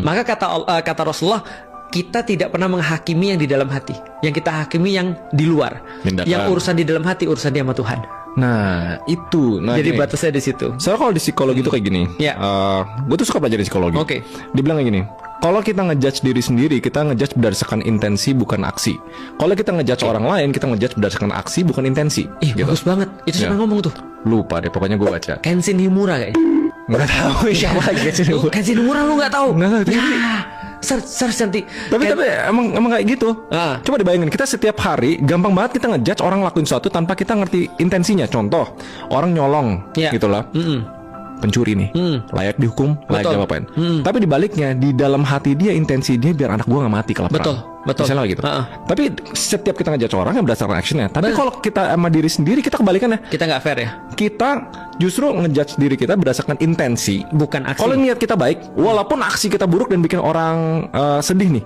Maka kata Rasulullah, kita tidak pernah menghakimi yang di dalam hati. Yang kita hakimi yang di luar. Tindakan. Yang urusan di dalam hati, urusan dia sama Tuhan. Nah itu. Jadi batasnya di situ. Soalnya kalau di psikologi itu kayak gini. Ya. Gue tuh suka belajar psikologi. Oke. Dibilang kayak gini. Kalau kita ngejudge diri sendiri, kita ngejudge berdasarkan intensi bukan aksi. Kalau kita ngejudge orang lain, kita ngejudge berdasarkan aksi bukan intensi. Ih, bagus banget. Itu siapa yang ngomong tuh? Lupa deh, pokoknya gue baca. Kenshin Himura kayaknya. Nggak tahu siapa lagi Kenshin Himura. Kenshin Himura lu nggak tahu? Nggak tahu. Ya, search nanti. Tapi emang kayak gitu. Coba dibayangin, kita setiap hari gampang banget kita ngejudge orang lakuin sesuatu tanpa kita ngerti intensinya. Contoh, orang nyolong, gitu lah. Pencuri nih, layak dihukum, layak diapain. Tapi dibaliknya, di dalam hati dia, intensi dia biar anak gua nggak mati kelaparan. Betul. Misalnya gitu. Tapi setiap kita ngejudge orang yang berdasarkan actionnya. Tapi kalau kita sama diri sendiri, kita kebalikannya. Kita nggak fair ya. Kita justru ngejudge diri kita berdasarkan intensi, bukan aksi. Kalau niat kita baik, walaupun aksi kita buruk dan bikin orang sedih nih,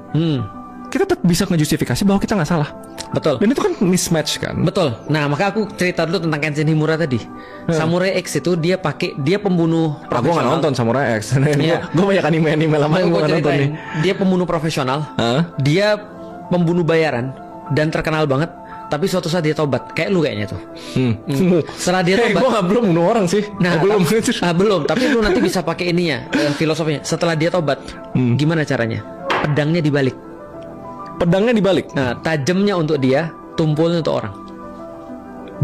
kita tetap bisa ngejustifikasi bahwa kita nggak salah. Betul. Dan itu kan mismatch kan. Betul. Nah, maka aku cerita dulu tentang Kenshin Himura tadi. Samurai X itu dia pembunuh profesional. Gue nggak nonton Samurai X. Gue banyak anime lama yang gue nggak nonton nih. Dia pembunuh profesional. Dia pembunuh bayaran dan terkenal banget. Tapi suatu saat dia tobat. Kayak lu kayaknya tuh. Setelah dia tobat. Gue nggak belum bunuh orang sih. Nah, belum. Tapi lu nanti bisa pakai ininya, filosofinya. Setelah dia tobat, gimana caranya? Pedangnya dibalik. Pedangnya dibalik. Nah, tajamnya untuk dia, tumpulnya untuk orang.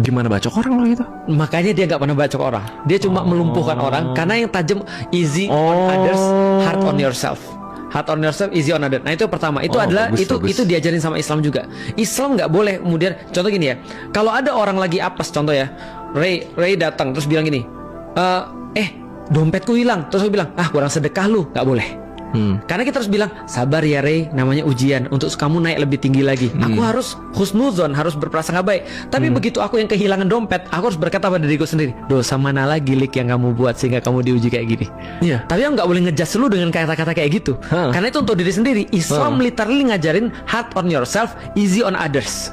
Gimana bacok orang lo gitu? Makanya dia nggak pernah bacok orang. Dia cuma melumpuhkan orang. Karena yang tajam easy on others, hard on yourself. Hard on yourself, easy on others. Nah itu pertama. Itu adalah bagus. Itu diajarin sama Islam juga. Islam nggak boleh kemudian. Contoh gini ya. Kalau ada orang lagi apes, contoh ya. Ray datang terus bilang gini. Dompetku hilang. Terus aku bilang, kurang sedekah lu. Nggak boleh. Karena kita harus bilang, sabar ya Ray, namanya ujian. Untuk kamu naik lebih tinggi lagi. Aku harus husnuzon, harus berprasangka baik. Tapi begitu aku yang kehilangan dompet, aku harus berkata pada diriku sendiri, dosa mana lagi Lik yang kamu buat sehingga kamu diuji kayak gini. Tapi aku gak boleh ngejudge lu dengan kata-kata kayak gitu. Karena itu untuk diri sendiri. Islam literally ngajarin hard on yourself, easy on others.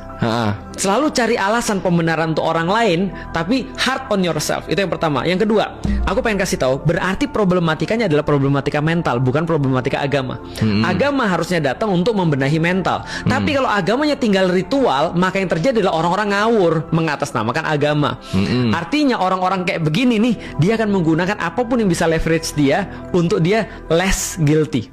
Selalu cari alasan pembenaran untuk orang lain, tapi hard on yourself. Itu yang pertama. Yang kedua, aku pengen kasih tahu, berarti problematikanya adalah problematika mental, bukan problematika agama. Agama harusnya datang untuk membenahi mental. Tapi kalau agamanya tinggal ritual, maka yang terjadi adalah orang-orang ngawur mengatasnamakan agama. Artinya orang-orang kayak begini nih, dia akan menggunakan apapun yang bisa leverage dia untuk dia less guilty.